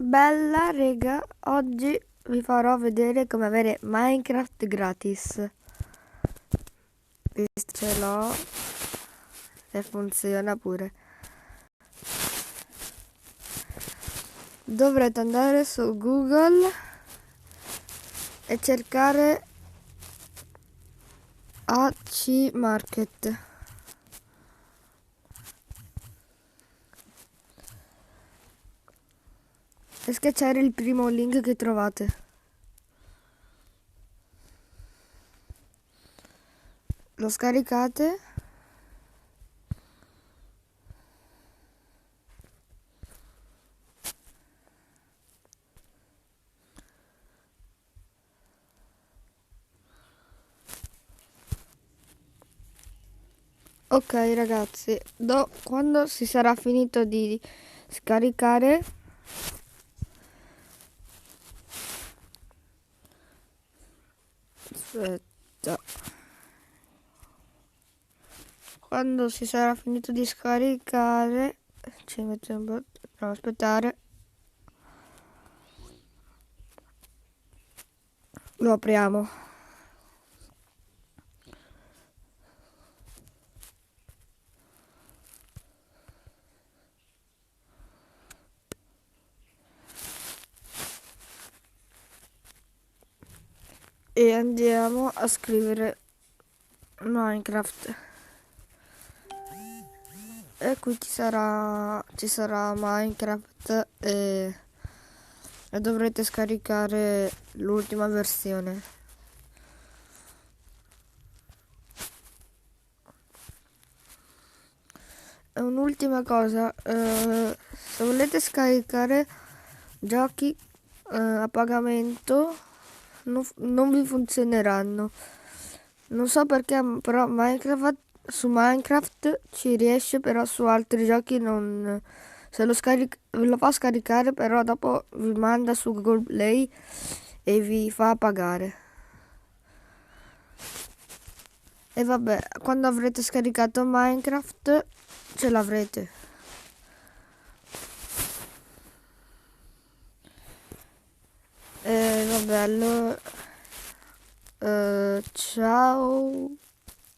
Bella rega, oggi vi farò vedere come avere Minecraft gratis. Visto ce l'ho e funziona pure. Dovrete andare su Google e cercare AC Market. E schiacciare il primo link che trovate. Lo scaricate. Ok ragazzi, quando si sarà finito di scaricare, aspetta, quando si sarà finito di scaricare, ci metto un po', dobbiamo aspettare, lo apriamo. E andiamo a scrivere Minecraft e qui ci sarà Minecraft e dovrete scaricare l'ultima versione. E un'ultima cosa, se volete scaricare giochi a pagamento non vi funzioneranno. Non so perché, però su Minecraft ci riesce, però su altri giochi non. Se ve lo fa scaricare, però dopo vi manda su Google Play e vi fa pagare. E vabbè, quando avrete scaricato Minecraft ce l'avrete. E vabbè, allora, ciao.